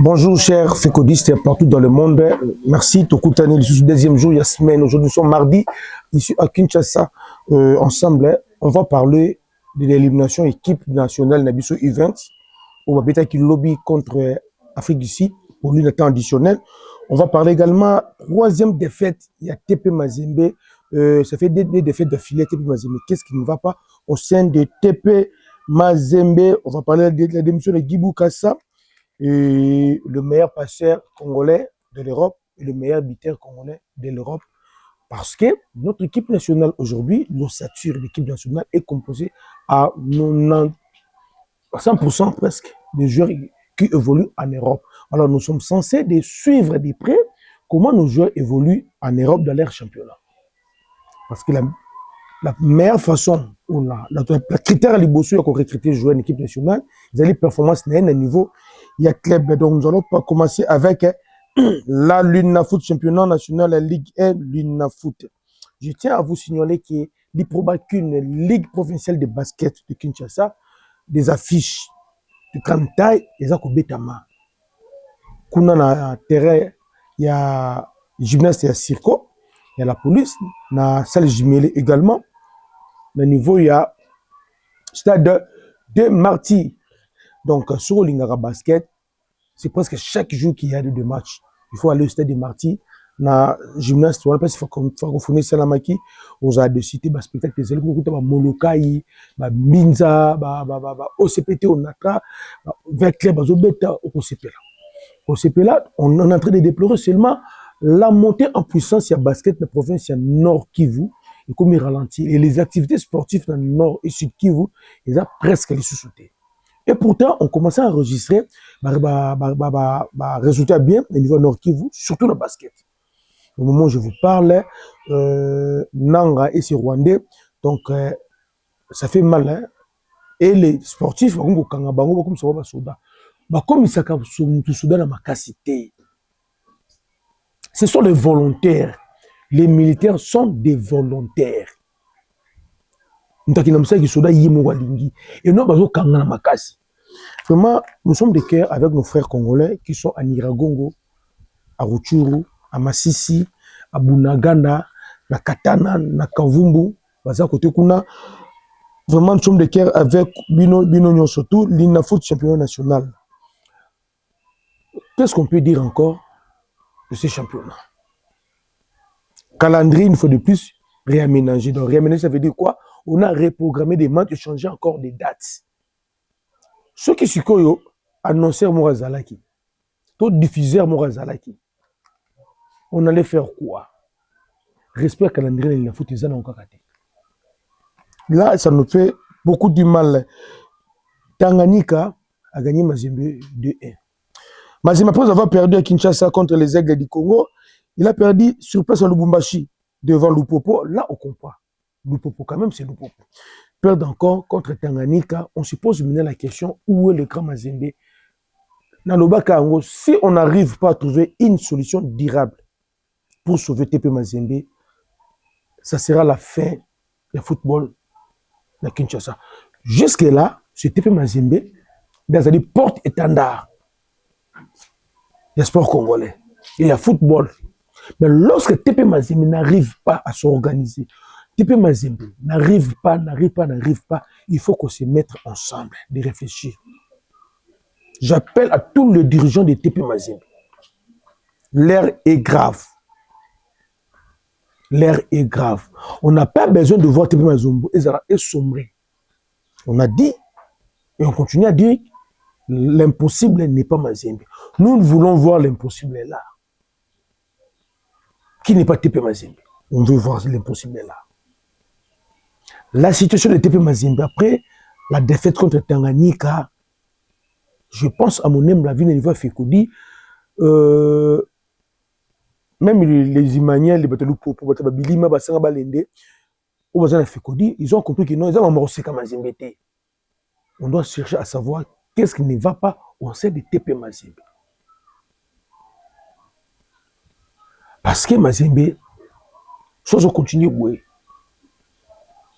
Bonjour chers fécodistes partout dans le monde. Merci Tokutani, le deuxième jour, il y a semaine. Aujourd'hui nous sommes mardi, ici à Kinshasa. Ensemble, on va parler de l'élimination équipe nationale Nabiso U20. On va peut-être qu'il lobby contre Afrique du Sud pour lui le temps additionnel. On va parler également troisième défaite. Il y a TP Mazembe. Ça fait des défaites d'affilée TP Mazembe. Qu'est-ce qui ne va pas au sein de TP Mazembe? On va parler de la démission de Guibou Kassa. Et le meilleur passeur congolais de l'Europe et le meilleur buteur congolais de l'Europe. Parce que notre équipe nationale aujourd'hui, l'ossature de l'équipe nationale est composée à 100% presque des joueurs qui évoluent en Europe. Alors nous sommes censés de suivre de près comment nos joueurs évoluent en Europe dans leur championnat. Parce que la meilleure façon, la critère à l'Ibosu pour recruter des joueurs en équipe nationale, ils ont les performances à un niveau. Il y a club, donc nous allons pas commencer avec la l'UNAFoot championnat national, la Ligue 1, l'UNAFoot. Je tiens à vous signaler qu'il est probable qu'une ligue provinciale de basket de Kinshasa, des affiches de grande taille, les a Betama. Kuna na terrain, il y a gymnase, il y a circo, il y a la police, na salle jumelle également. Le niveau, il y a stade de Marty. Donc, sur l'Ingara Basket, c'est presque chaque jour qu'il y a deux matchs. Il faut aller au stade de Marty. Na gymnase, tu vois, parce qu'il faut fournir Salamaki. On a des cités, des spectacles, des élèves, des Molokai, des Minza, des OCPT, on a vers club, des Obeta, au OCP là. Au OCP là, on est en train de déplorer seulement la montée en puissance de la basket de la province Nord Kivu. Et comme il ralentit, et les activités sportives dans le Nord et Sud Kivu, ils ont presque les sous-sautés. Et pourtant, on commençait à enregistrer résultats bien au niveau Nord Kivu, surtout le basket. Au moment où je vous parle, Nanga et ses Rwandais, donc ça fait mal. Hein? Et les sportifs, comme ils ce sont des volontaires. Les militaires sont des volontaires. Vraiment, nous sommes de cœur avec nos frères congolais qui sont à Niragongo, à Rutshuru, à Masisi, à Bunagana, à Katana, à Kavumbu, Vraiment, nous sommes de cœur avec Bino surtout l'INAFoot championnat national. Qu'est-ce qu'on peut dire encore de ces championnats? Calendrier, une fois de plus, réaménagé. Donc, réaménager, ça veut dire quoi? On a reprogrammé des matchs et changé encore des dates. Ceux qui sont annonceurs Morazalaki, tout diffuseur Morazalaki, on allait faire quoi? Respect calendrier, il a foutu ça dans le kakaté. Là, ça nous fait beaucoup du mal. Tanganyika a gagné Mazembe 2-1. Mazembe, après avoir perdu à Kinshasa contre les Aigles du Congo, il a perdu sur place à Lubumbashi devant Lupopo. Là, on comprend. Lupopo, quand même, c'est Lupopo. Perdre encore contre Tanganyika, on se pose maintenant la question où est le grand Mazembe? Si on n'arrive pas à trouver une solution durable pour sauver TP Mazembe, ça sera la fin du football de Kinshasa. Jusque-là, ce TP Mazembe, dans des porte-étendard, il y a sport congolais, il y a football. Mais lorsque TP Mazembe n'arrive pas à s'organiser, TP Mazembe n'arrive pas, il faut qu'on se mette ensemble, de réfléchir. J'appelle à tous les dirigeants de TP Mazembe. L'air est grave. L'air est grave. On n'a pas besoin de voir TP Mazembe et sombrer. On a dit, et on continue à dire, l'impossible n'est pas Mazembe. Nous voulons voir l'impossible là. Qui n'est pas TP Mazembe? On veut voir l'impossible là. La situation de TP Mazembe, après la défaite contre Tanganyika, je pense à mon humble avis, niveau Fécodi, même les Imaniens, les Bataloupo, les Bilima, Basanga Balende, ils ont compris que non, ils ont amorcé comme Mazembe. On doit chercher à savoir qu'est-ce qui ne va pas au sein de TP Mazembe. Parce que Mazembe, si on continue,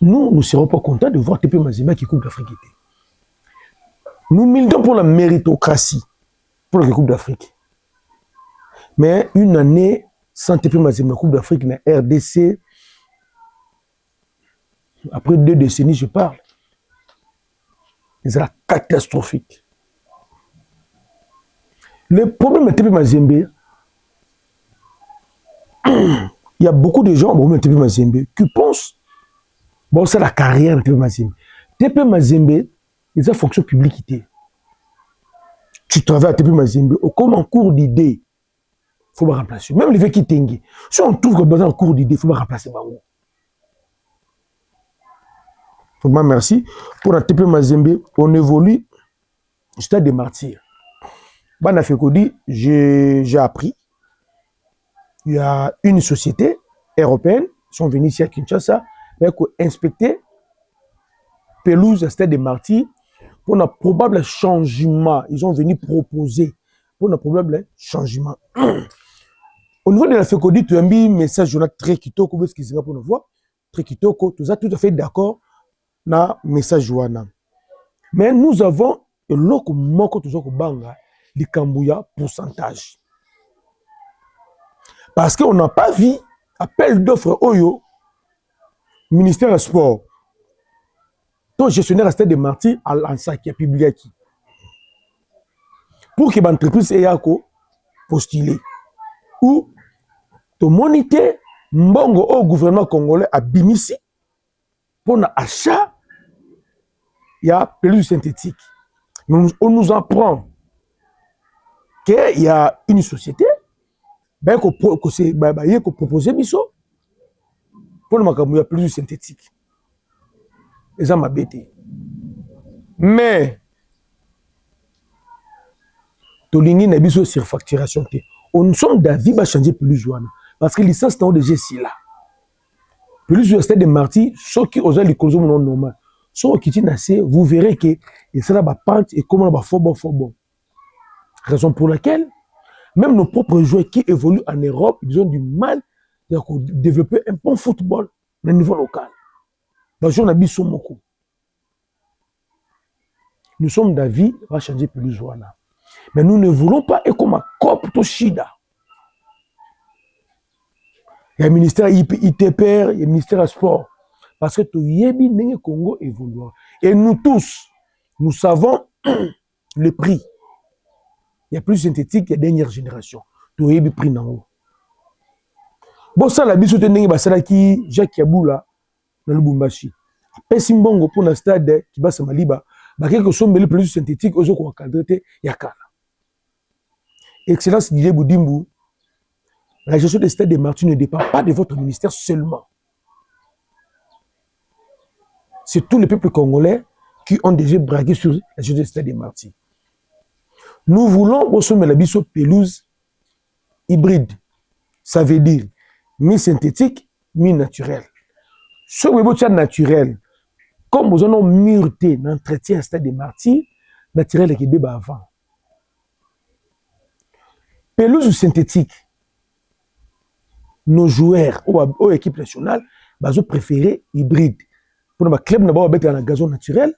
nous ne serons pas contents de voir TP Mazembe qui coupe l'Afrique. Nous militons pour la méritocratie, pour la Coupe d'Afrique. Mais une année sans TP Mazembe, la Coupe d'Afrique, la RDC, après 2 décennies, je parle, c'est catastrophique. Le problème de TP Mazembe, il y a beaucoup de gens, bon, TP Mazembe, qui pensent, bon, c'est la carrière de TP Mazembe. TP Mazembe, ils ont fonction publicité. Tu travailles à TP Mazembe, comme en cours d'idée, il faut pas remplacer. Même les qui tengi. Si on trouve que besoin en cours d'idée, il faut pas remplacer. Merci. Pour la TP Mazembe, on évolue stade des martyrs. Bana Fekodi, j'ai appris. Il y a une société européenne, ils sont venus ici à Kinshasa, pour inspecter pelouse stade des martyrs pour un probable changement. Ils ont venu proposer pour un probable changement. Au niveau de la Fekodi, tu as mis un message très kitoko, parce qu'ils pour nous voir, très kitoko, tout ça, tout à fait d'accord na message wana. Mais nous avons le moko toujours banga les Kambouya pourcentage. Parce qu'on n'a pas vu appel d'offres Oyo, ministère des Sports, ton gestionnaire stade des martyrs à l'ANSA qui a publié qui. Pour que l'entreprise ait postulé. Ou ton monité mbongo au gouvernement congolais à Bimissi pour l'achat, il y a pelouse synthétique. On nous apprend qu'il y a une société qui propose biso pour le pelouse synthétique. Et ça m'a bêté. Mais Tolingi n'a biso surfacturation. On sommes d'avis va changer pelouse parce que licence est déjà ici là. Pelouse du stade des martyrs, ceux qui osent les causes non normal. Ceux qui tiennent assez, vous verrez que et ça va pente et comment va fort bon. Raison pour laquelle même nos propres joueurs qui évoluent en Europe, ils ont du mal à développer un bon football au niveau local. Nous sommes d'avis va changer pelouse. Mais nous ne voulons pas être comme un cop Toshida. Il y a le ministère ITPR, il y a le ministère des Sports. Parce que le Congo évolue. Et nous tous, nous savons le prix. Il y a plus synthétique, il y a dernière génération. Tout est pris dans haut. Bon, ça, la biso tenenge basala qui Jacques Yaboula dans le Lubumbashi. Pesimbongo pour le stade qui bat Maliba, bah quelque chose de plus synthétique aux autres cadreté yakala. Excellence Didier Boudimbu, la gestion des stades des martyrs ne dépend pas de votre ministère seulement. C'est tous les peuples congolais qui ont déjà braqué sur la gestion des stades des martyrs. Nous voulons consommer la biso pelouse hybride. Ça veut dire mi-synthétique, mi-naturel. Ce qui est naturel, comme nous avons mureté d'entretien stade des martyrs, naturel est qui débat avant. Pelouse synthétique, nos joueurs ou équipe nationale, ils ont préféré hybride. Pour le club, nous avons mettre dans le gazon naturel,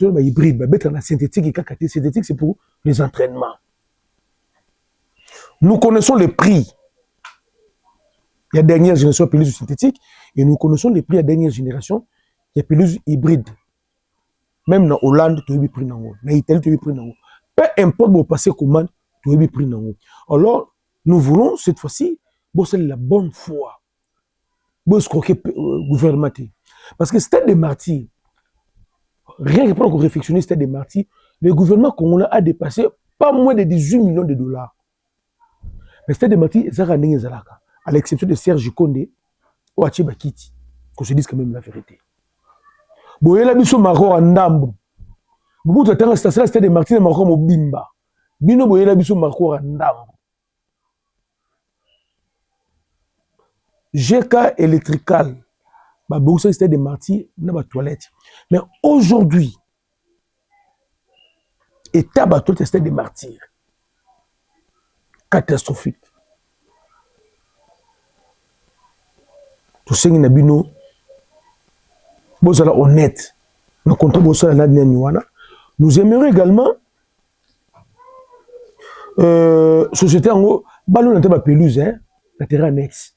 tout le hybride, mettre dans la synthétique et kakati. Synthétique, c'est pour les entraînements. Nous connaissons les prix. Il y a dernière génération de pelouse synthétique et nous connaissons les prix de la dernière génération de pelouse hybride. Même en Hollande, tu as eu prix dans l'eau. En Italie, tu as eu prix dans l'eau. Peu importe où passer comment, tu as eu prix dans l'eau. Alors, nous voulons cette fois-ci, c'est la bonne foi. C'est le gouvernement. Parce que stade des martyrs, rien que pour réflexionner stade des martyrs, le gouvernement congolais a dépassé pas moins de 18 millions de dollars. Mais stade des martyrs, c'est à l'exception de Serge Condé ou Achi Bakiti, qu'on se dise quand même la vérité. Bon, il y a biso Marco Andambo. Beaucoup de temps, c'est stade des martyrs, Marco Mobimba. Bino, il y a biso Marco Andambo. GK électrical, beaucoup de stade des martyrs, dans la toilette. Mais aujourd'hui, état bateau de stade des martyrs, catastrophique. Tout ce qui est bino, honnête. Nous aimerions également société en gros, ballon n'était pas pelouse, hein, la terrain annexe.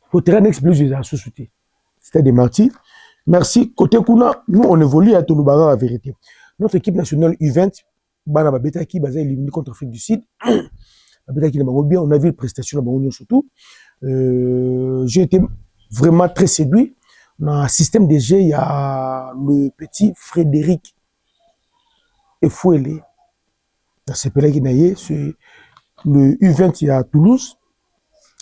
Pour terrain annexe, pelouse, ils ont sous-souté. C'était des martyrs. Merci. Côté Kuna, nous, on évolue à Touloubaga, la vérité. Notre équipe nationale U20, Bana Babeta qui basé éliminé contre l'Afrique du Sud. Babeta qui n'a bien, on a vu les prestations à Baounion surtout. J'ai été vraiment très séduit. Dans un système de jeu, il y a le petit Frédéric Efouélé. C'est Pelaginaye, c'est le U20 à Toulouse.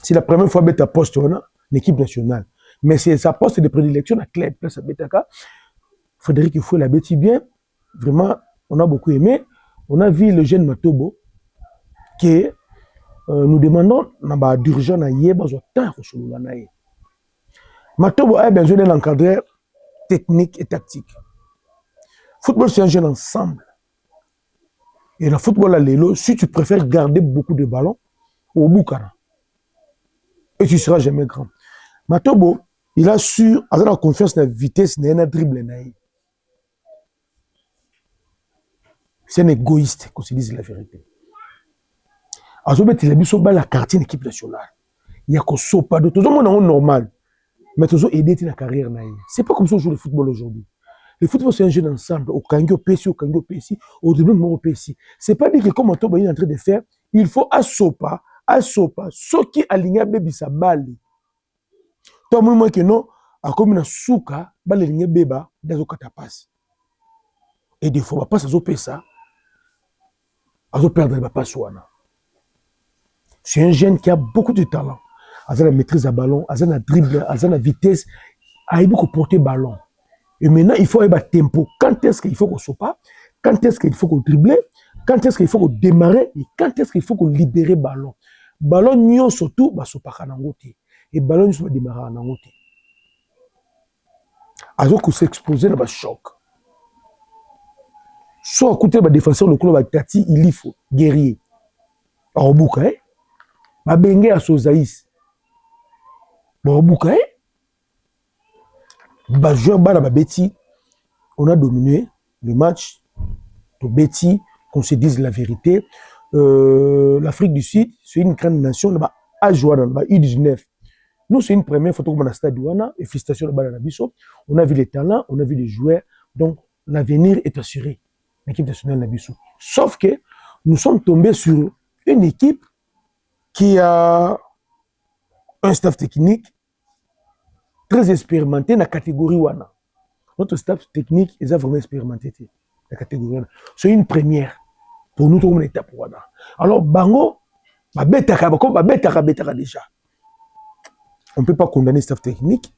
C'est la première fois que poste en équipe nationale. Mais c'est sa poste de prédilection à club. Là, ça Betaka. Frédéric Efouélé l'a bêti bien. Vraiment, on a beaucoup aimé. On a vu le jeune Matobo qui nous demandons d'urgence à Yéba Matobo a besoin d'un encadreur technique et tactique. Football, c'est un jeu ensemble. Et le football, là, si tu préfères garder beaucoup de ballons, au Boukara, et tu ne seras jamais grand. Matobo, il a su, avec la confiance dans la vitesse, dans la dribble. C'est un égoïste, qu'on se dise la vérité. Azobe, il a mis sur la carte de l'équipe nationale. Il y a qu'on saute pas de tout le monde normal. Mais tu as aidé la carrière. Ce n'est pas comme ça qu'on joue le football aujourd'hui. Le football, c'est un jeu d'ensemble. Au Kango PC, au Kango PC, au dribble au PC. Ce n'est pas dit que comme Matobo est en train de faire, il faut assopa, ce qui aligne baby sa balle. Toi, moi, que non, à comme une souka, balle ligne beba, dans le passe. Et des fois, pas ça, ça, à perdre le passe. C'est un jeune qui a beaucoup de talent. Il a la maîtrise à ballon, il a la dribble, il a la vitesse, il a beaucoup porter ballon. Et maintenant, il faut avoir tempo. Quand est-ce qu'il faut qu'on soit pas? Quand est-ce qu'il faut qu'on dribble? Quand est-ce qu'il faut qu'on démarre? Et quand est-ce qu'il faut qu'on libère le ballon? Ballon, nous, surtout, bah, soit pas kanangote. Et ballon, nous, soit démarrer en angote. Alors qu'on s'expose dans le choc. Soit à côté de défenseur, le club Tati, il faut guerrier. En bouca, hein? Ma bengue à Sozaïs. En bouca, hein? Bah, joueur, bah, Betty, on a dominé le match. Betty, qu'on se dise la vérité. L'Afrique du Sud, c'est une grande nation. Là-bas, à jouer dans le U19. Nous, c'est une première photo comme on a stade Douana. Et félicitations là-bas dans la Bissau. On a vu les talents, on a vu les joueurs. Donc, l'avenir est assuré. L'équipe nationale de la Bissau. Sauf que nous sommes tombés sur une équipe qui a un staff technique très expérimenté dans la catégorie Wana. Notre staff technique est vraiment expérimenté dans la catégorie Wana. C'est une première pour nous, tout le monde étape Wana. Alors, Bango, déjà. On ne peut pas condamner le staff technique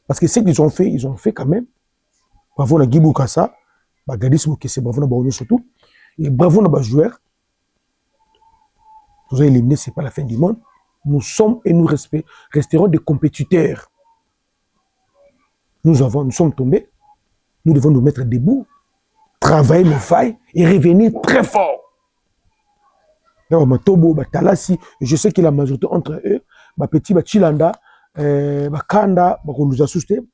parce que ce qu'ils ont fait quand même. Bravo à Guibou Kassa, Gadis Moukese, bravo à Baouni surtout. Et bravo à nos joueurs. Nous avons éliminé, ce n'est pas la fin du monde. Nous sommes et nous resterons des compétiteurs. Nous sommes tombés. Nous devons nous mettre debout, travailler nos failles et revenir très fort. Matobo, Talassi, je sais que la majorité entre eux, petit Chilanda, Kanda, nous a soutenu.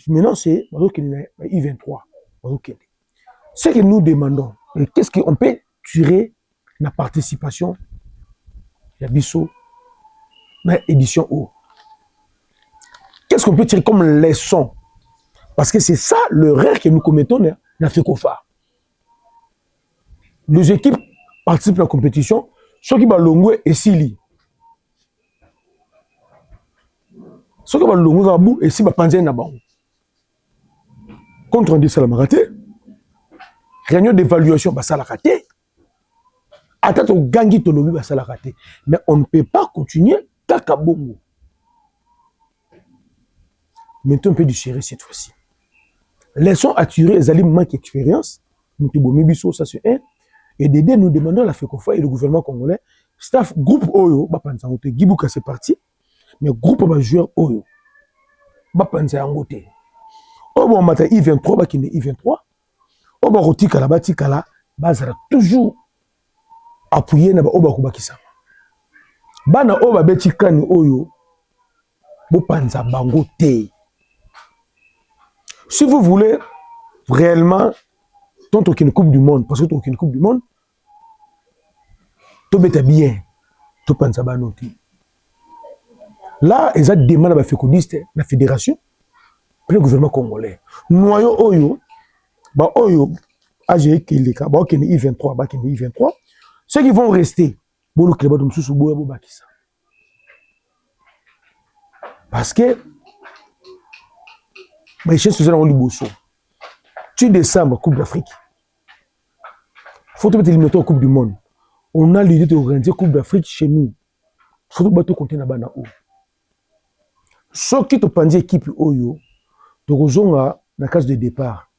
Maintenant, c'est I23. Ce que nous demandons, qu'est-ce qu'on peut tirer la participation de Bissau dans l'édition O? Qu'est-ce qu'on peut tirer comme leçon? Parce que c'est ça l'erreur que nous commettons dans la FECOFA. Les équipes participent à la compétition, ceux qui vont longuer et Sili. Ceux qui vont longuer à bout et si va penser na bango. Contre on dit ça la raté. Réunion d'évaluation bah ça la raté. Attends au gangi to lobby bah ça la raté. Mais on ne peut pas continuer kaka bongo. Maintenant on peut déchirer cette fois-ci. Leçon à tirer les aliments manquent d'expérience. Nous te bomi biso ça c'est un. Et d'aider nous demandons la FECOFA et le gouvernement congolais. Staff groupe Oyo bah penser en Gibouka c'est parti. Mais groupe va jouer Oyo. Bah penser en côté. Oh bon matin I23 bah qui est I23. Oh bah rotika là batika là bah ça toujours appuyer na ba oba kubakisa. Bana oba betika ni Oyo. Bo penser bango te. Si vous voulez réellement, tant qu'il y a une Coupe du Monde, parce que tant qu'il y a une Coupe du Monde, to beta bien to pensa ba noti là ils ont demandé à la fécondiste la fédération le gouvernement congolais noyau oyo ba oyo AG Kileka ba okene I23 ba kene I23 ceux qui vont rester bon le club de mususu boya bo bakisa parce que mais chez ceux là on liboso tu décembre Coupe d'Afrique faut te mettre éliminatoire Coupe du monde on a l'idée de organiser Coupe d'Afrique chez nous faut que tu compter na bana o ce qui te pense équipe oyo to kozonga na case de départ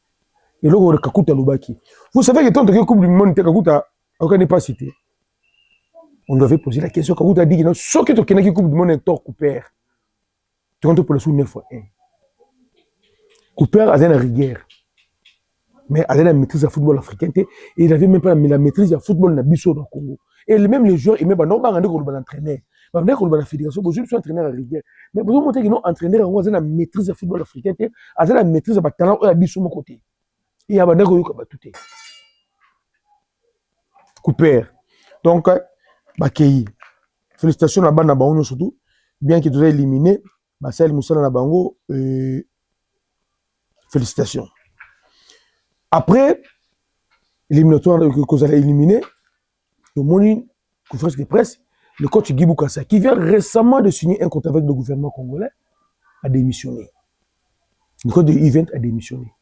et là on kakuta lobaki vous savez que tant que Coupe du monde kakuta aucun n'est pas cité on devait poser la question kakuta dit que ce qui te kenaki Coupe du monde est tort Cooper tu comptes pour le sous 9 fois 1 Cooper a une rigueur mais il a la maîtrise du football africain et il avait même pas la maîtrise du football na biso dans Congo et même les joueurs ils même pas non ba ngande ko ba entraîner ba ngande ko ba fédération bo je suis entraîneur à rigueur mais vous montrer que non entraîneur on a la maîtrise du football africain et a la maîtrise du talent à biso mon côté il y a ba ndeko yoka ba touté Cooper donc bakei félicitations à bana bango surtout bien qu'ils soient éliminés Marcel Moussala na bango félicitations. Après l'éliminatoire que vous allez éliminer, le Moni, conférence de presse, le coach Guy Boukassa, qui vient récemment de signer un contrat avec le gouvernement congolais, a démissionné. Le coach de Event a démissionné.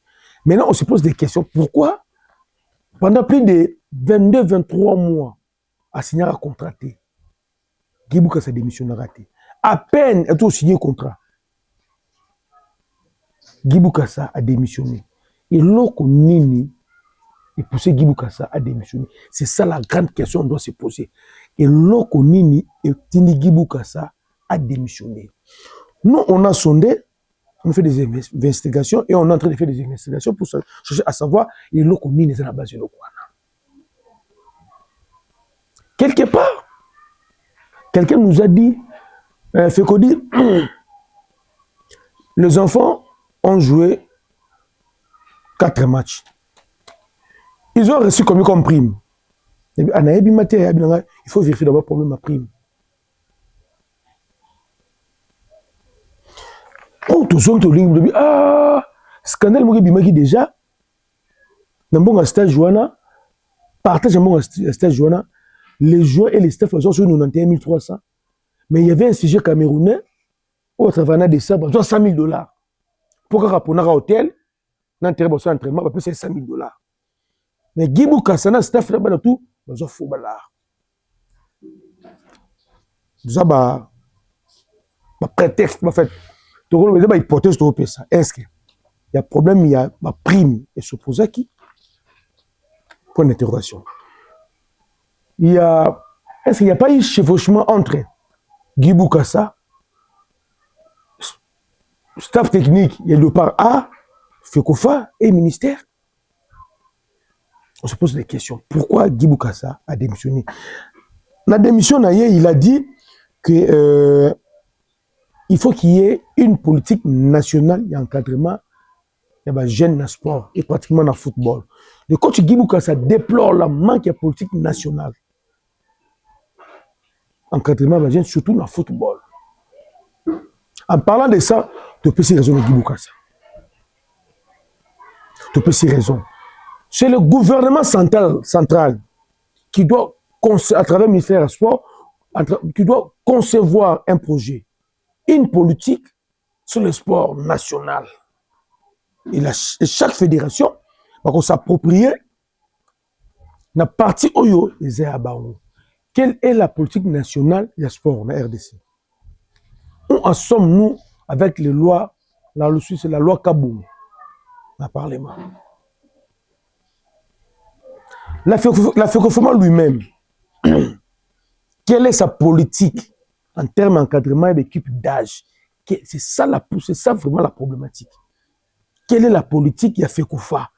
Maintenant, on se pose des questions. Pourquoi, pendant plus de 22-23 mois, à signer un contrat, Guy Boukassa a démissionné. À peine a signé un contrat, Guy Boukassa a démissionné. Et l'autre nini et pousser Guy Boukassa à démissionner. C'est ça la grande question qu'on doit se poser. Et l'autre nini et Guy Boukassa a démissionné. Nous, on a sondé, on fait des investigations et on est en train de faire des investigations pour chercher à savoir et l'autre nini est à la base de l'autre. Quelque part, quelqu'un nous a dit, fait qu'on dit, les enfants ont joué 4 matchs. Ils ont reçu combien comme prime? Il faut vérifier d'abord le problème à prime. Oh, tout le monde ah, scandale, moi, déjà. Dans mon stage, Joana, partage mon stage, Joana, les joueurs et les staffs sont sur 91 300. Mais il y avait un sujet camerounais, au travers de ça, besoin $100 000. Pour répondre à l'hôtel, dans un entraînement, c'est $100 000. Mais Guy Boukassa, le staff là-bas, tout, ils ont fait ça. Un prétexte, en fait. Tu vois, il y a une hypothèse de ça. Est-ce qu'il y a un problème, il y a une prime et s'oppose à qui? Point d'interrogation. Est-ce qu'il n'y a pas eu chevauchement entre Guy Boukassa, staff technique, il y a le part A, FECOFA et ministère? On se pose des questions. Pourquoi Guy Boukassa a démissionné? La démission, il a dit que il faut qu'il y ait une politique nationale d'encadrement des jeunes dans le sport et pratiquement dans le football. Le coach Guy Boukassa déplore le manque de politique nationale. Encadrement des jeunes, surtout dans le football. En parlant de ça, tu peux y raison de Guy Boukassa. Tu peux y raison. C'est le gouvernement central qui doit, à travers le ministère du Sport, qui doit concevoir un projet, une politique sur le sport national. Et chaque fédération va s'approprier la partie Oyo et Zéabaou. Quelle est la politique nationale du sport en RDC? Où en sommes-nous avec les lois, la loi Kaboum, le Parlement? La FECOFOMA lui-même, quelle est sa politique en termes d'encadrement et d'équipe d'âge? C'est ça vraiment la problématique. Quelle est la politique? Il y a FECOFA,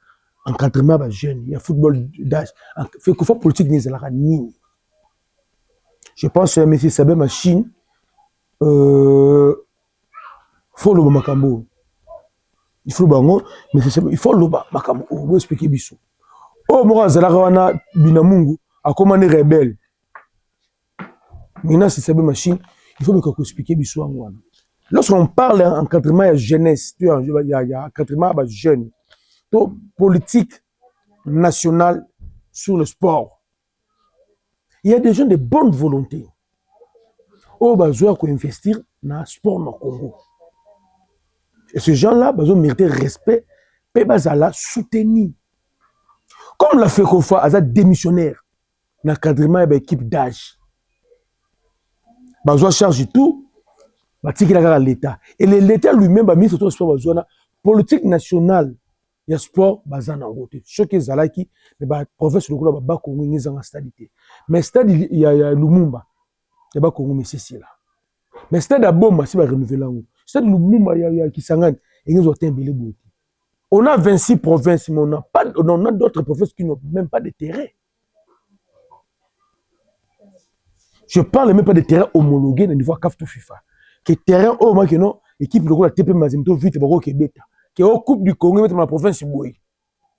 encadrement des jeunes, il y a football d'âge. FECOFA politique n'est pas ni. Je pense que M. Sabé Machine, il faut le Makambo. Il faut le Bango, mais il faut le Makambo. On va expliquer Bissou. Oh, moi, Zalarawana Binamungu a commandé rebelle. Maintenant, c'est cette machine, il faut me expliquer l'histoire. Lorsqu'on parle d'encadrement de jeunesse, il y a encadrement de jeunes, politique nationale sur le sport. Il y a des gens de bonne volonté. Ils ont investir dans le sport au Congo. Et ces gens-là, ils ont mérité respect, et ils ont soutenu. Comme la FECOFA, ils ont démissionnaire dans l'encadrement de l'équipe d'âge. Ils ont chargé tout. L'État. Et l'État lui-même a mis sur le sport, politique nationale, il y a sport, bazan en côté. Ce qui est Zalaki, mais province de Koula, Bakongo, il y a un stade. Mais stade, il y a Lumumba, il y a Bakongo, mais c'est là. Mais stade à Bomba, c'est renouvelé là. Stade Lumumba, il y a Kisangan, et ils ont un belé. On a 26 provinces, mais on a d'autres provinces qui n'ont même pas de terrain. Je parle même pas de terrain homologué au niveau CAF FIFA. Que terrain au moins que non équipe de la TP Mazemto vite bako ke beta que au coupe du Congo mettre ma province boy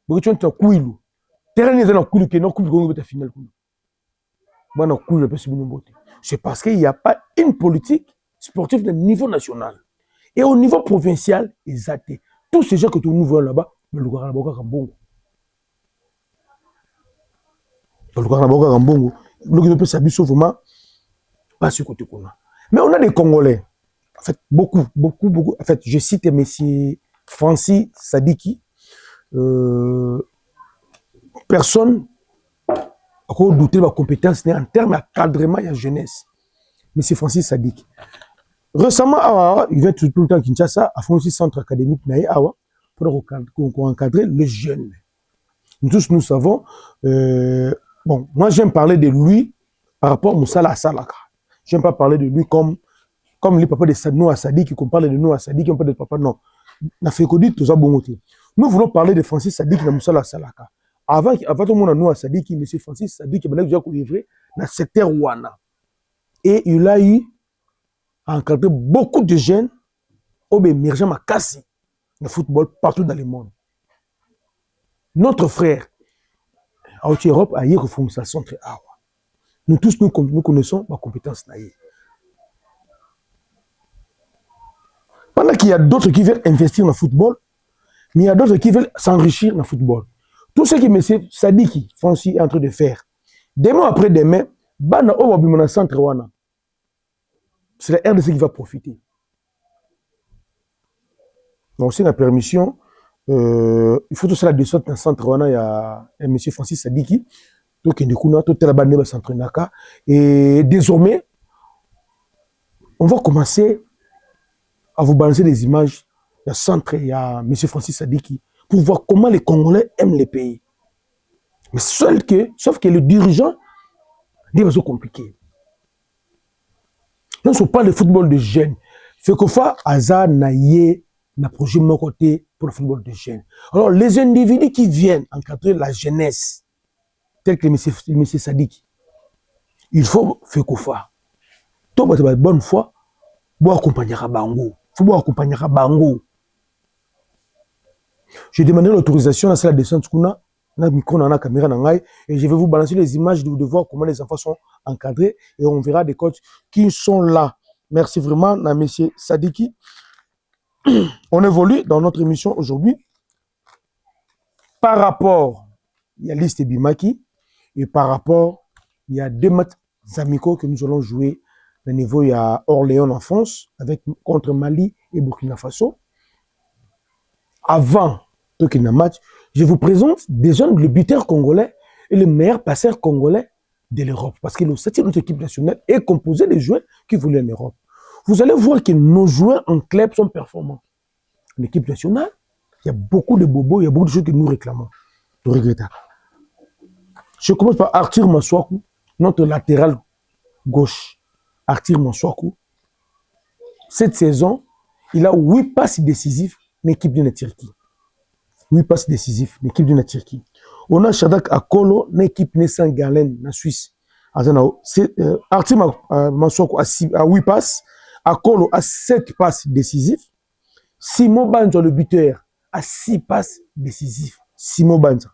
boy tu entends kuilu terrain n'est dans kuilu que non coupe du Congo beta finale kuilu bana kuilu le possible mbote c'est parce qu'il y a pas une politique sportive de niveau national et au niveau provincial exacté tous ces gens que tu nous vois là-bas mais le gars boka kambongo le gars boka kambongo le gars peut s'abuser vraiment pas ce côté qu'on a mais on a des Congolais. En fait, beaucoup. En fait, je cite M. Francis Sadiki. Personne n'a douté de ma compétence en termes d'encadrement et de jeunesse. M. Francis Sadiki. Récemment, il vient tout le temps à Kinshasa, à fond aussi centre académique pour encadrer les jeunes. Nous tous, nous savons. Bon, moi, j'aime parler de lui par rapport à Moussala Salaka. J'aime pas parler de lui comme les papas de Noah Sadiki, qu'on parle de Noah Sadiki, on parle de papa, non. Nous voulons parler de Francis Sadiki dans Moussala Salaka. Avant tout le monde a Noah Sadiki, M. Francis Sadiki, il a déjà livré dans le secteur Wana. Et il a eu encadré beaucoup de jeunes au émergent Makassi, le football partout dans le monde. Notre frère, en Europe, a eu une fondation très haute. Nous tous, nous connaissons ma compétence. Pendant qu'il y a d'autres qui veulent investir dans le football, mais il y a d'autres qui veulent s'enrichir dans le football. Tout ce que M. Sadiki Francis est en train de faire, demain après demain, c'est la RDC qui va profiter. Donc, c'est la permission. Il faut tout ça la descente dans le centre. Il y a M. Francis Sadiki. Et désormais, on va commencer à vous balancer des images. Il y a centre, il y a M. Francis Sadiki, pour voir comment les Congolais aiment les pays. Mais sauf que le dirigeant, c'est compliqué. Là, on parle de football de jeunes. Fait que fois, Aza naïe n'a projet de mon côté pour le football de jeunes. Alors, les individus qui viennent encadrer la jeunesse, tel que M. Sadiki, il faut faire que fois. Toi, tu as bonne foi, tu accompagner Bango. Il faut accompagner Bango. J'ai demandé l'autorisation à la descente qu'on a micro dans la caméra et je vais vous balancer les images de voir comment les enfants sont encadrés et on verra des coachs qui sont là. Merci vraiment à M. Sadiki. On évolue dans notre émission aujourd'hui par rapport, il y a Liste Bimaki et par rapport, il y a 2 matchs amicaux que nous allons jouer au niveau, il y a Orléans en France contre Mali et Burkina Faso. Avant le match, je vous présente des jeunes, le buteur congolais et le meilleur passeur congolais de l'Europe. Parce que notre équipe nationale est composée de joueurs qui voulaient en Europe. Vous allez voir que nos joueurs en club sont performants. L'équipe nationale, il y a beaucoup de bobos, il y a beaucoup de choses que nous réclamons. Nous regrettons. Je commence par Arthur Maswaku, notre latéral gauche. Arthur Maswaku. Cette saison, il a 8 passes décisives dans l'équipe de la Turquie. 8 passes décisives dans l'équipe de la Turquie. On a Shadak Akolo dans l'équipe de Saint-Galen en Suisse. Arthur Maswaku a 8 passes. Akolo a 7 passes décisives. Simon Banza, le buteur, a 6 passes décisives. Simon Banza.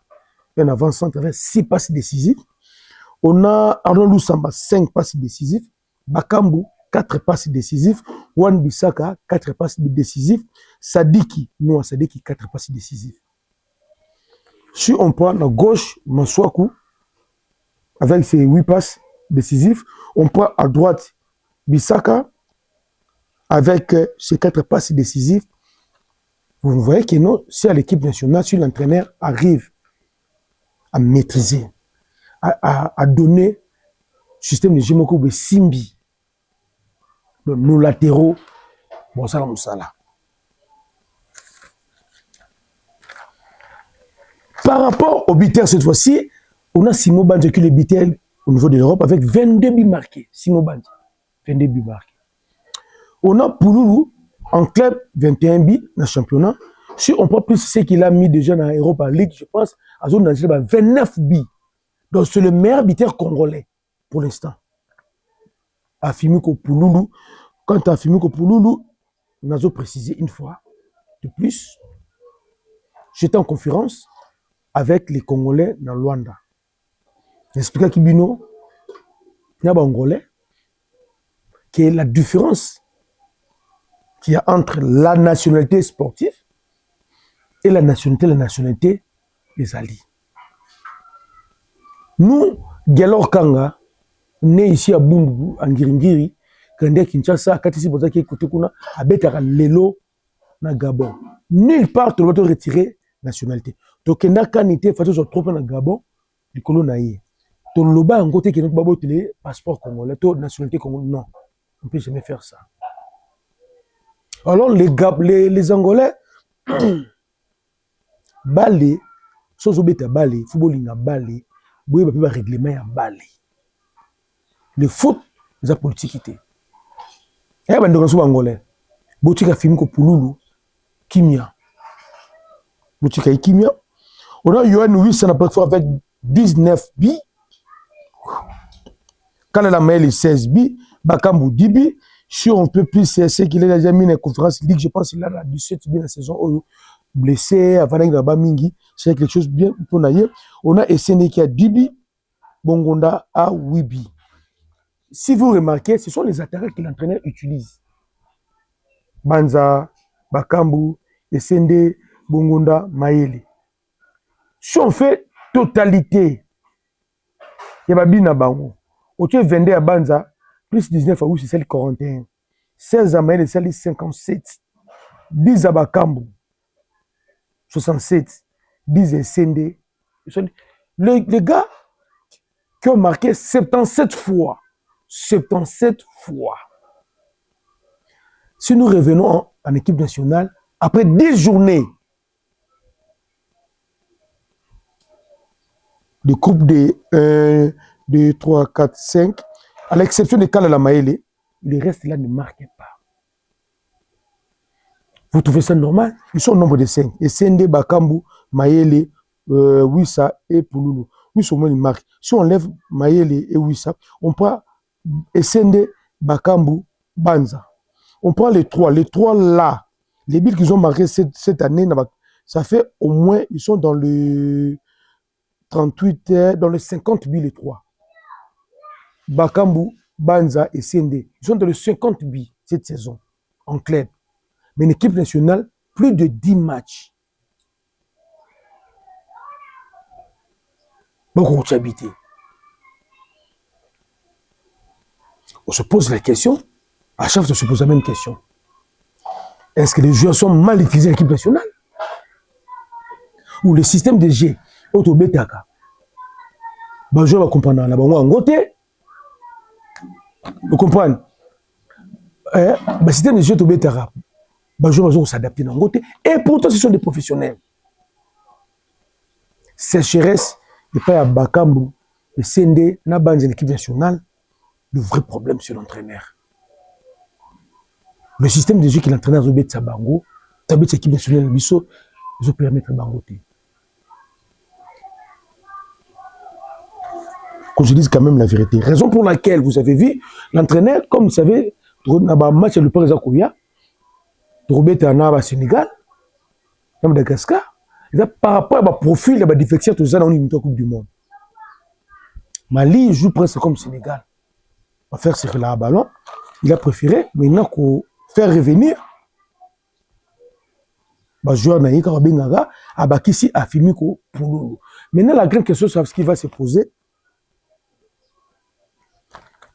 Un avant-centre avec 6 passes décisives. On a Arnaud Loussamba, 5 passes décisives. Bakambu, 4 passes décisives. Wan Bissaka, 4 passes décisives. Sadiki, non, Sadiki, 4 passes décisives. Si on prend à gauche, Masuaku, avec ses 8 passes décisives, on prend à droite Bissaka, avec ses 4 passes décisives. Vous voyez que non, si à l'équipe nationale, si l'entraîneur arrive à maîtriser, à donner système de Jimoko Simbi, nos latéraux, bon, ça, ça. Par rapport au buteur, cette fois-ci, on a Simo Bandja qui est le buteur au niveau de l'Europe avec 22 buts marqués. Simo Bandja, 22 buts marqués. On a Pouloulou en club, 21 buts dans le championnat. Si on prend plus ce qu'il a mis déjà dans l'Europa League, je pense, à zone 29 buts. Donc c'est le meilleur buteur congolais pour l'instant. Afimiko Pouloulou. Quant à Afimiko Pouloulou, on a précisé une fois de plus. J'étais en conférence avec les Congolais dans Luanda. J'expliquais à Kibino, il y a des Congolais, qui est la différence qu'il y a entre la nationalité sportive et la nationalité des alliés. Nous, Galor Kanga, né ici à Bumbu, en Giringiri, quand Kinshasa, Katisi Bozaki écouté kuna, abetaka lelo na Gabon. Nulle part, tu dois te retirer nationalité. Donc, il y a des gens qui sont trop dans Gabon, du colon. Tu as un côté qui est un passeport congolais, tu nationalité congolaise. Non, on ne peut jamais faire ça. Alors, les Angolais, balé, sans oublier balé, football na balé, boye ba règlement ya balé. Le foot, c'est la politique. Et ben donc sur Angolais, botika film ko Pouloulou, Kimia. Botika Kimia. On a Yohan 800 avec 19 billes. Kanala Maël 16 billes. Bakambu 10 billes. Si on peut plus, c'est qu'il a déjà mis une conférence ligue, je pense qu'il a 17 billes dans la saison. Blessé, avant d'aller là-bas, Mingi, c'est quelque chose de bien pour naïe. On a SND qui a 10 billes. Bongonda a 8 billes. Si vous remarquez, ce sont les attaquants que l'entraîneur utilise. Banza, Bakambu, SND, Bongonda, Maël. Si on fait totalité, il y a Babina Bango. Au lieu de 22 à Banza, plus 19 à Ouh, c'est celle 41. 16 à Maël, c'est celle 57. 10 à Bakambu, 67. 10 à SND. Les gars qui ont marqué 77 fois. 77 fois. Si nous revenons en équipe nationale, après 10 journées, de coupe de 1, 2, 3, 4, 5, à l'exception de Kalala Maël, le reste là ne marquait pas. Vous trouvez ça normal? Ils sont au nombre de 5. Et Sende, Bakambu, Maël, Wissa et Pouloulou. Oui, au moins ils marquent. Si on lève Maël et Wissa, on prend Sende, Bakambu, Banza. On prend les trois. Les trois là, les billes qu'ils ont marqués cette année, ça fait au moins, ils sont dans le 38, dans les 50 billes les trois. Bakambu, Banza et Sende. Ils sont dans les 50 billes cette saison, en club. Mais une équipe nationale, plus de 10 matchs. Beaucoup d'habiter. On se pose la question, à chaque fois on se pose la même question. Est-ce que les joueurs sont mal utilisés à l'équipe nationale? Ou le système de jeu, Autobetaka, les joueurs vont comprendre là-bas, en côté, vous comprenez? Le système de jeu Autobetaka, les joueurs vont s'adapter dans côté, et pourtant ce sont des professionnels. Sécheresse, et pas à Bakambu, le Sende, n'a pas l'équipe nationale. Le vrai problème, c'est l'entraîneur. Le système de jeu que l'entraîneur a obéi à Bango, tabet l'équipe nationale, ils ont permettre à Bangoté. Qu'on se dise quand même la vérité. Raison pour laquelle vous avez vu l'entraîneur, comme vous savez, dans un match le président Kouya, Robert Anaba Sénégal, dans Madagascar, par rapport à ma profil, à ma défection, tout ça, on est une Coupe du Monde. Mali joue presque comme Sénégal. à faire circuler un ballon. Il a préféré maintenant faire revenir le joueur Naïka Bengaga à Bakissi à Fimiko Pouloulou. Maintenant, la grande question, c'est ce qui va se poser.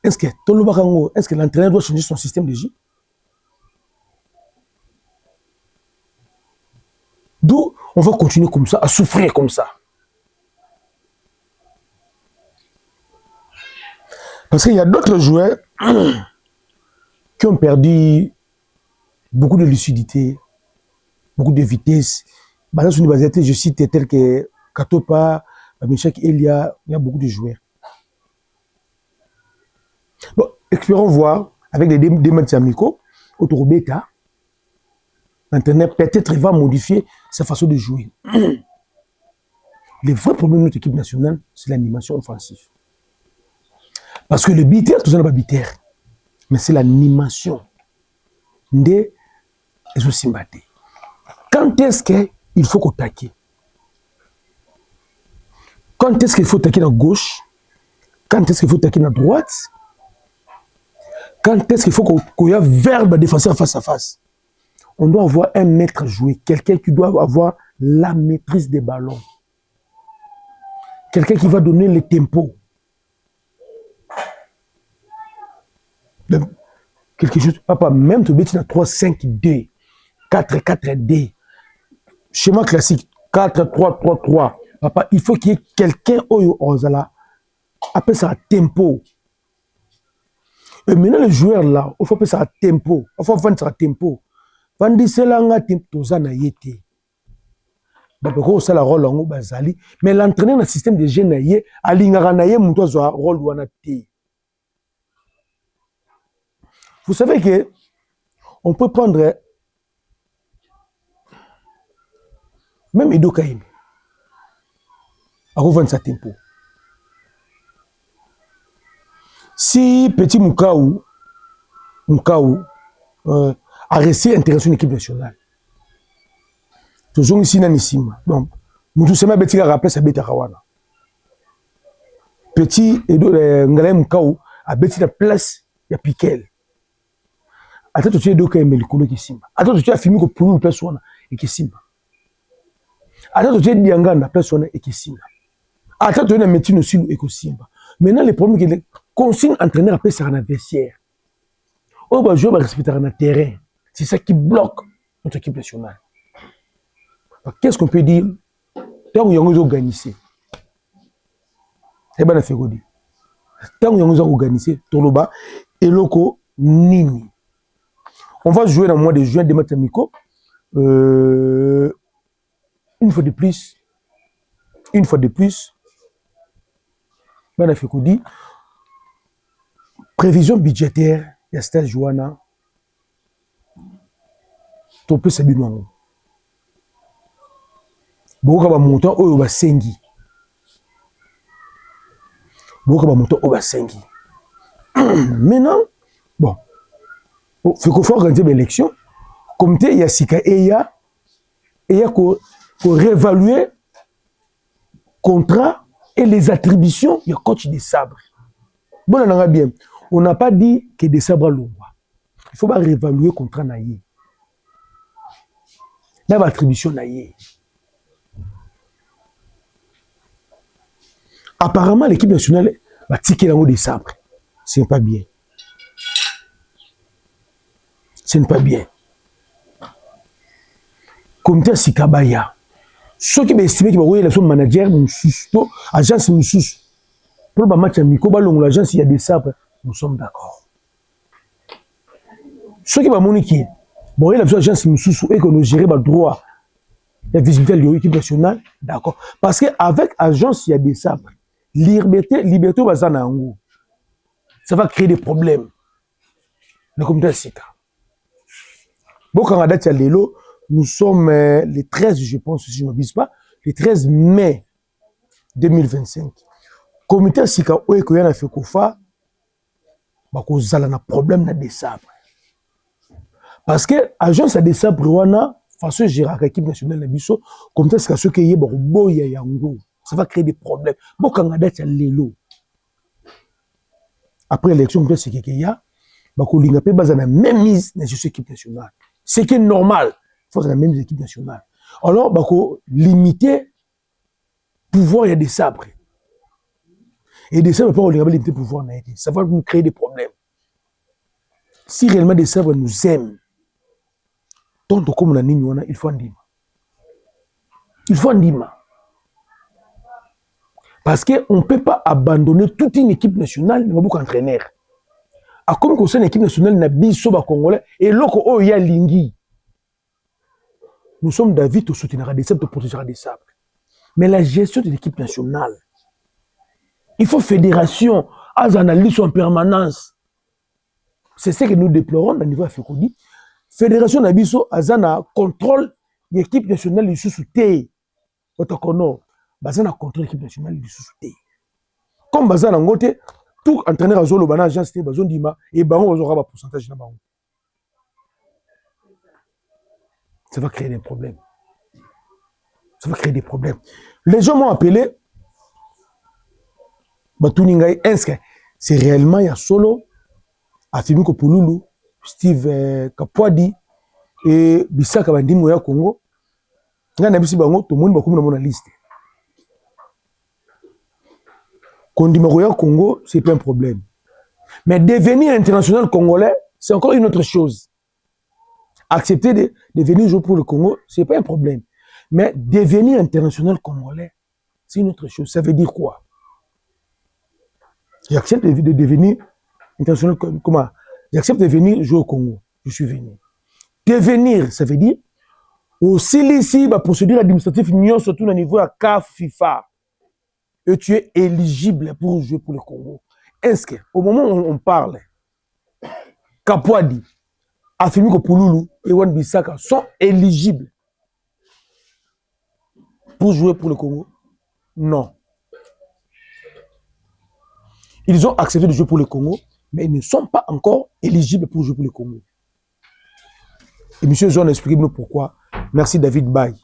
Est-ce que l'entraîneur doit changer son système de jeu? D'où on va continuer comme ça, à souffrir comme ça. Parce qu'il y a d'autres joueurs qui ont perdu beaucoup de lucidité, beaucoup de vitesse. Je cite tel que Katopa, Michak Elia, il y a beaucoup de joueurs. Bon, espérons voir avec des matchs amicaux, autour bêta, l'entraîneur peut-être va modifier sa façon de jouer. Le vrai problème de notre équipe nationale, c'est l'animation offensive. Parce que le biter, tout ça n'est pas biter. Mais c'est l'animation. Quand est-ce qu'il faut attaquer? Quand est-ce qu'il faut attaquer à gauche? Quand est-ce qu'il faut attaquer à droite? Quand est-ce qu'il faut qu'il y ait verbe défenseur face à face? On doit avoir un maître à jouer, quelqu'un qui doit avoir la maîtrise des ballons. Quelqu'un qui va donner le tempo. Quelque chose, papa, même tu bêtis dans 3-5-2, 4-4-2, schéma classique, 4-3-3-3. Papa, il faut qu'il y ait quelqu'un au Ozala, appelle ça tempo. Et maintenant, le joueur là, il faut appeler ça tempo. Il faut vendre ça tempo. Vendre cela en tempo, ça n'a été. C'est la rôle en Bazali. Mais l'entraîneur dans le système de jeu, Alingaraye, mon rôle ou vous savez que on peut prendre même Edo Kaïm à revendre sa tempo. Si petit Moukaou a resté intéressé à l'équipe nationale, toujours ici Nanisima. Donc, Moutou Sema Betika rappelle sa bête à Kawana. Petit Edo Ngalem Moukaou a bêti la place, il y a Piquel. Attends, tu es Edo Kaïm le Kolo qui Simba. Attends, tu as filmé que pour une personne et qui Simba. Attends, tu es Diangana, personne et qui Simba. Attends, tu es un métier aussi et qui Simba. Maintenant, le problème, c'est que les consignes entraîneurs appellent ça un adversaire. On va jouer, on va respecter un terrain. C'est ça qui bloque notre équipe nationale. Qu'est-ce qu'on peut dire? Tant que nous avons organisé. C'est bien fait dire. Tant que nous avons organisé, Toloba et Loko Nini. On va jouer dans le mois de juin des matchs amicaux. Une fois de plus. Ben dit, prévision budgétaire, il y a stage Joana. Tu peux savoir nous. Beaucoup de montants au Basengi. Maintenant, bon, il faut organiser l'élection. Comme il y a Sika et il y a pour réévaluer contrat et les attributions, il y a coach des sabres. Bon, on a bien. On n'a pas dit que des sabres l'ont. Il faut pas réévaluer le contrat naïe. Là, l'attribution naïe. Apparemment, l'équipe nationale va tirer la haut des sabres. Ce n'est pas bien. Ce n'est pas bien. Comité Sikabaya. Ceux qui estiment qu'il va y avoir manager, agence, pour le match amical, l'agence, il y a des sabres, nous sommes d'accord. Ceux qui vont moniquer, bon, il y a l'agence, et que nous gérons le droit de visiter l'équipe nationale, d'accord. Parce qu'avec agence, il y a des sabres. Liberté va s'en aller. Ça va créer des problèmes. Le comité Sika. Bon, quand on a date à l'élo, nous sommes le 13, je pense, si je ne m'abuse pas, le 13 mai 2025. Comité Sika, où est-ce qu'il y a fait Kofa, bah, qu'on a un problème de sabres. Parce que l'agence a des sabres, façon gérer l'équipe nationale de Bisso, comité Sika, ceux qui y a, ça va créer des problèmes. Bon, quand on a date à l'élo, après l'élection, c'est qu'il y a, Bakolinga peut baser la même mise dans cette équipe nationale. C'est qui est normal, il faut la même équipe nationale. Alors, Bako limiter pouvoir, il y a des sabres. Et des sabres, pas limiter pouvoir, ça va nous créer des problèmes. Si réellement des sabres nous aiment, tant comme on a dit, il faut en dire. Il faut en dire. Parce qu'on ne peut pas abandonner toute une équipe nationale, il y a beaucoup d'entraîneurs. A comme que c'est une équipe nationale, il y a biso congolais, et l'autre, oh, il y a Lingui. Nous sommes David, tu soutiendras des sabres, tu protégeras des sabres. Mais la gestion de l'équipe nationale, il faut fédération, as analyse en permanence. C'est ce que nous déplorons au niveau FECODI. Fédération Nabiso, Azana contrôle l'équipe nationale du sous-souté. Otokono, Bazana contrôle l'équipe nationale du sous-souté. Comme Bazana Ngote, tout entraîneur à Zolo, Bana, agence, Bazon Dima, et Baron aura un pourcentage de Baron. Ça va créer des problèmes. Ça va créer des problèmes. Les gens m'ont appelé, Batuningai, c'est réellement, il y a solo, Afimiko Pouloulou, Steve Kapwadi, et Bissaka Bandimo ya Congo. Nga na bisi bango, tout le monde va comme dans la liste. Kondimako ya Congo, c'est pas un problème. Mais devenir international congolais, c'est encore une autre chose. Accepter de devenir joueur pour le Congo, c'est pas un problème. Mais devenir international congolais, c'est une autre chose. Ça veut dire quoi? J'accepte de devenir international, comment? J'accepte de venir jouer au Congo. Je suis venu. Devenir, ça veut dire aussi ici, la procédure administrative, surtout au niveau de CAF, FIFA. Et tu es éligible pour jouer pour le Congo. Est-ce qu'au moment où on parle, Kapwadi, Afimiko Pouloulou et Wan Bissaka sont éligibles pour jouer pour le Congo? Non. Ils ont accepté de jouer pour le Congo, mais ils ne sont pas encore éligibles pour jouer pour le Congo. Et M. Zon explique-nous pourquoi. Merci David Baye.